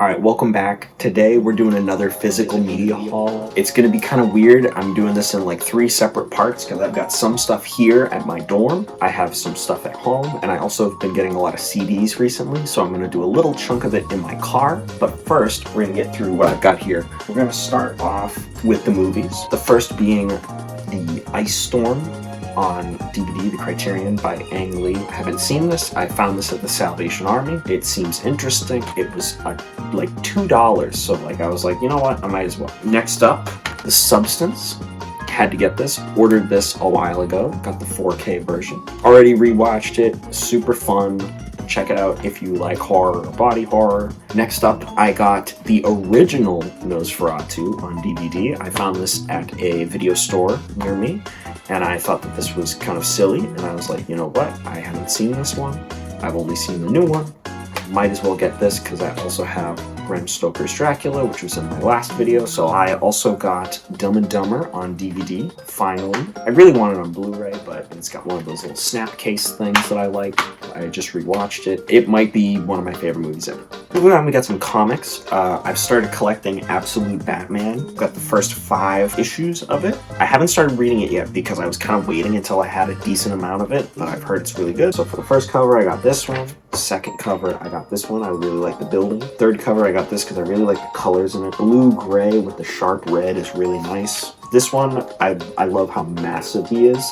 Alright, welcome back. Today we're doing another physical media haul. It's gonna be kind of weird. I'm doing this in like 3 separate parts because I've got some stuff here at my dorm, I have some stuff at home, and I also have been getting a lot of CDs recently, so I'm gonna do a little chunk of it in my car. But first, we're gonna get through what I've got here. We're gonna start off with the movies. The first being the Ice Storm on DVD, the Criterion by Ang Lee. I haven't seen this. I found this at the Salvation Army. It seems interesting. It was like $2, so I was like, you know what, I might as well. Next up, The Substance. Had to get this. Ordered this a while ago. Got the 4K version. Already rewatched it. Super fun. Check it out if you like horror or body horror. Next up, I got the original Nosferatu on DVD. I found this at a video store near me, and I thought that this was kind of silly, and I was like, you know what, I haven't seen this one. I've only seen the new one. Might as well get this because I also have Bram Stoker's Dracula, which was in my last video. So I also got Dumb and Dumber on DVD, finally. I really want it on Blu-ray, but it's got one of those little snap case things that I like. I just rewatched it. It might be one of my favorite movies ever. Moving on, we got some comics. I've started collecting Absolute Batman. Got the first 5 issues of it. I haven't started reading it yet because I was kind of waiting until I had a decent amount of it, but I've heard it's really good. So for the first cover, I got this one. Second cover, I got this one. I really like the building. Third cover, I got this because I really like the colors in it. Blue-gray with the sharp red is really nice. This one, I love how massive he is.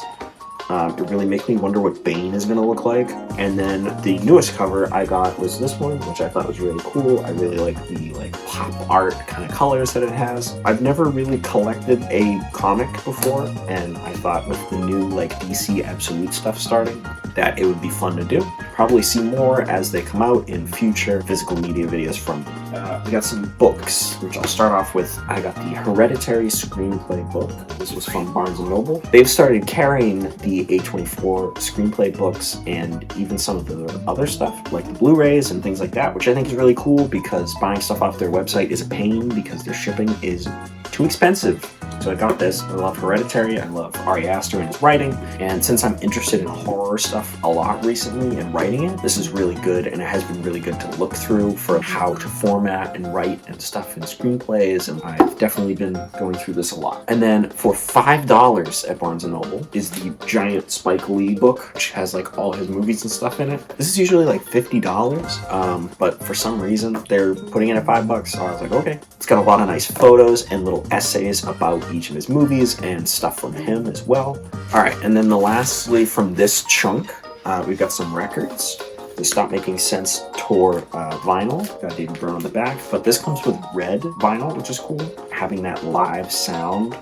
It really makes me wonder what Bane is going to look like. And then the newest cover I got was this one, which I thought was really cool. I really like the pop art kind of colors that it has. I've never really collected a comic before, and I thought with the new DC Absolute stuff starting, that it would be fun to do. Probably see more as they come out in future physical media videos from them. We got some books, which I'll start off with. I got the Hereditary screenplay book. This was from Barnes & Noble. They've started carrying the A24 screenplay books and even some of the other stuff, like the Blu-rays and things like that, which I think is really cool because buying stuff off their website is a pain because their shipping is too expensive. So I got this. I love Hereditary. I love Ari Aster and his writing. And since I'm interested in horror stuff a lot recently and writing it, this is really good, and it has been really good to look through for how to format and write and stuff in screenplays, and I've definitely been going through this a lot. And then for $5 at Barnes & Noble is the giant Spike Lee book, which has all his movies and stuff in it. This is usually $50, but for some reason they're putting it at $5, so I was like, okay. It's got a lot of nice photos and little essays about each of his movies and stuff from him as well. Alright, and then lastly from this chunk, we've got some records. The Stop Making Sense tour vinyl. Got David Byrne on the back, but this comes with red vinyl, which is cool. Having that live sound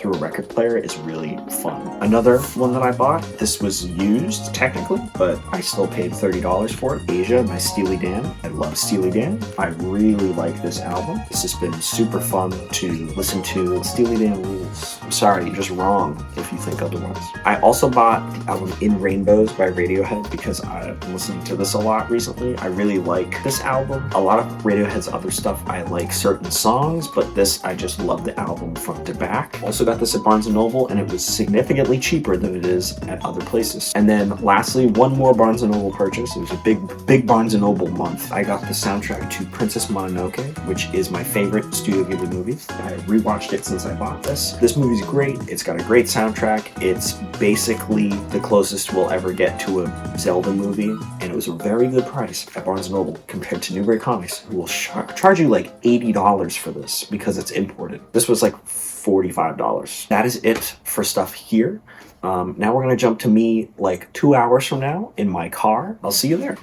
through a record player is really fun. Another one that I bought, this was used technically, but I still paid $30 for it. Asia by Steely Dan. I love Steely Dan. I really like this album. This has been super fun to listen to. Steely Dan rules. I'm sorry, you're just wrong if you think otherwise. I also bought the album In Rainbows by Radiohead because I've been listening to this a lot recently. I really like this album. A lot of Radiohead's other stuff, I like certain songs, but this, I just love the album front to back. Also got this at Barnes & Noble, and it was significantly cheaper than it is at other places. And then lastly, one more Barnes & Noble purchase. It was a big Barnes & Noble month. I got the soundtrack to Princess Mononoke, which is my favorite Studio Ghibli movie. I rewatched it since I bought this. This movie's great. It's got a great soundtrack. It's basically the closest we'll ever get to a Zelda movie, and it was a very good price at Barnes & Noble compared to Newbury Comics, who will charge you $80 for this because it's imported. This was $45. That is it for stuff here. Now we're gonna jump to me 2 hours from now in my car. I'll see you there.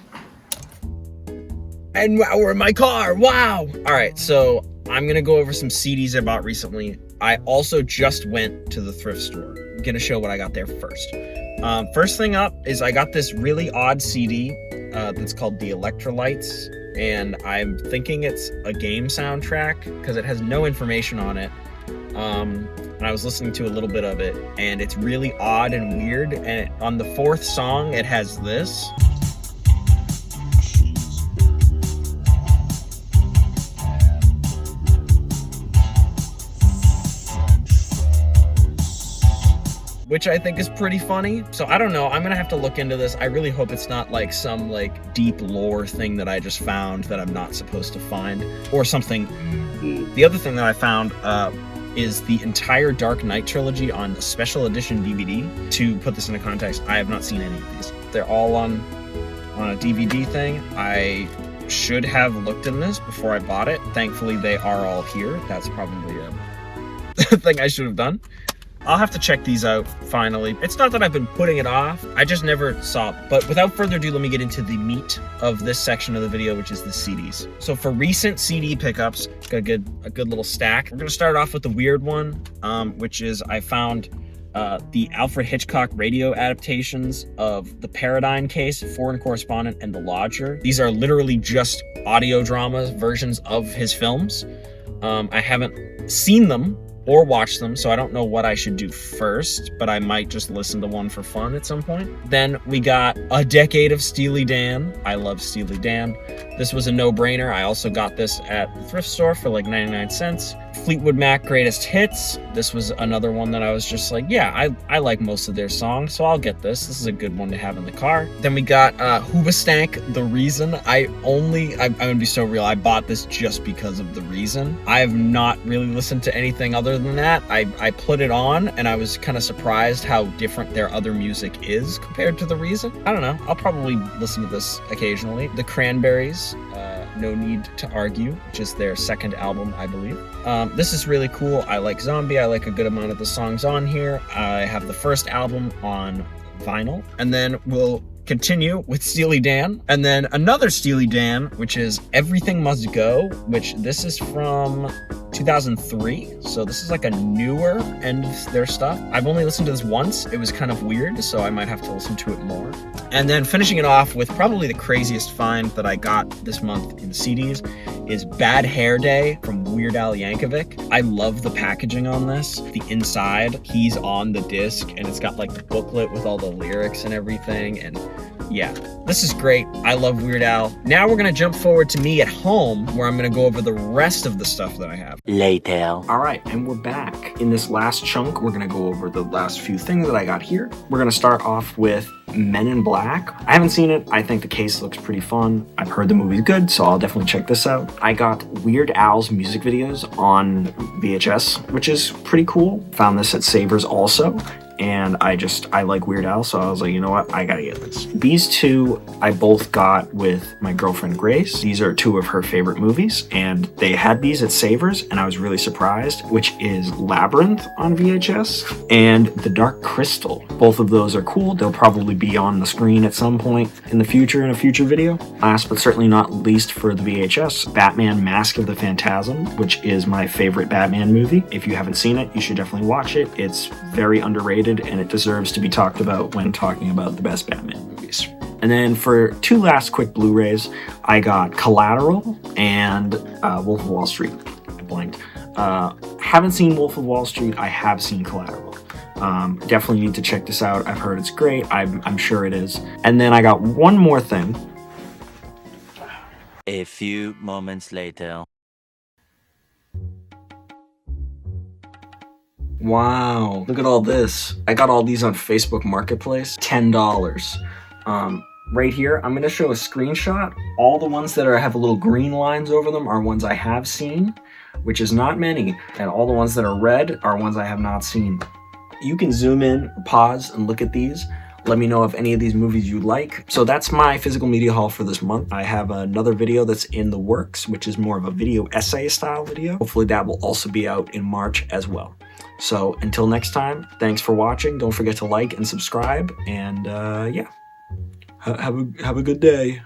And now we're in my car. Wow. All right, so I'm gonna go over some CDs I bought recently. I also just went to the thrift store. I'm gonna show what I got there first. First thing up is I got this really odd CD that's called The Electrolytes, and I'm thinking it's a game soundtrack because it has no information on it. And I was listening to a little bit of it, and it's really odd and weird, and on the 4th song it has this. which I think is pretty funny. So I don't know, I'm gonna have to look into this. I really hope it's not like some like deep lore thing that I just found that I'm not supposed to find, or something. The other thing that I found is the entire Dark Knight trilogy on special edition DVD. To put this into context, I have not seen any of these. They're all on a DVD thing. I should have looked in this before I bought it. Thankfully, they are all here. That's probably a thing I should have done. I'll have to check these out finally. It's not that I've been putting it off, I just never saw it. But without further ado, let me get into the meat of this section of the video, which is the CDs. So for recent CD pickups, got a good little stack. We're gonna start off with the weird one, which is I found the Alfred Hitchcock radio adaptations of The Paradigm Case, Foreign Correspondent, and The Lodger. These are literally just audio dramas, versions of his films. I haven't seen them or watch them, so I don't know what I should do first, but I might just listen to one for fun at some point. Then we got A Decade of Steely Dan. I love Steely Dan. This was a no-brainer. I also got this at the thrift store for like 99 cents. Fleetwood Mac Greatest Hits. This was another one that I was just like, yeah, I like most of their songs, so I'll get this. This is a good one to have in the car. Then we got Hoobastank, The Reason. I'm gonna be so real, I bought this just because of The Reason. I have not really listened to anything other than that. I put it on and I was kind of surprised how different their other music is compared to The Reason. I don't know, I'll probably listen to this occasionally. The Cranberries, No Need to Argue, which is their second album, I believe. This is really cool. I like Zombie. I like a good amount of the songs on here. I have the first album on vinyl. And then we'll continue with Steely Dan. And then another Steely Dan, which is Everything Must Go, which this is from 2003. So this is like a newer end of their stuff. I've only listened to this once. It was kind of weird, so I might have to listen to it more. And then finishing it off with probably the craziest find that I got this month in CDs is Bad Hair Day from Weird Al Yankovic. I love the packaging on this. The inside, he's on the disc and it's got like the booklet with all the lyrics and everything. And yeah, this is great. I love Weird Al. Now we're gonna jump forward to me at home, where I'm gonna go over the rest of the stuff that I have. Later. All right, and we're back. In this last chunk, we're gonna go over the last few things that I got here. We're gonna start off with Men in Black. I haven't seen it. I think the case looks pretty fun. I've heard the movie's good, so I'll definitely check this out. I got Weird Al's music videos on VHS, which is pretty cool. Found this at Savers also. And I like Weird Al, so I was like, you know what, I gotta get this. These two I both got with my girlfriend Grace. These are two of her favorite movies, and they had these at Savers, and I was really surprised, which is Labyrinth on VHS and The Dark Crystal. Both of those are cool. They'll probably be on the screen at some point in the future in a future video. Last but certainly not least for the VHS, Batman Mask of the Phantasm, which is my favorite Batman movie. If you haven't seen it, you should definitely watch it. It's very underrated, and it deserves to be talked about when talking about the best Batman movies. And then for two last quick Blu-rays, I got Collateral and Wolf of Wall Street. I blanked. Haven't seen Wolf of Wall Street. I have seen Collateral. Definitely need to check this out. I've heard it's great. I'm sure it is. And then I got one more thing. A few moments later. Wow, look at all this. I got all these on Facebook Marketplace, $10. Right here, I'm gonna show a screenshot. All the ones that have little green lines over them are ones I have seen, which is not many. And all the ones that are red are ones I have not seen. You can zoom in, pause, and look at these. Let me know if any of these movies you like. So that's my physical media haul for this month. I have another video that's in the works, which is more of a video essay style video. Hopefully that will also be out in March as well. So until next time, thanks for watching. Don't forget to like and subscribe, and yeah, have a good day.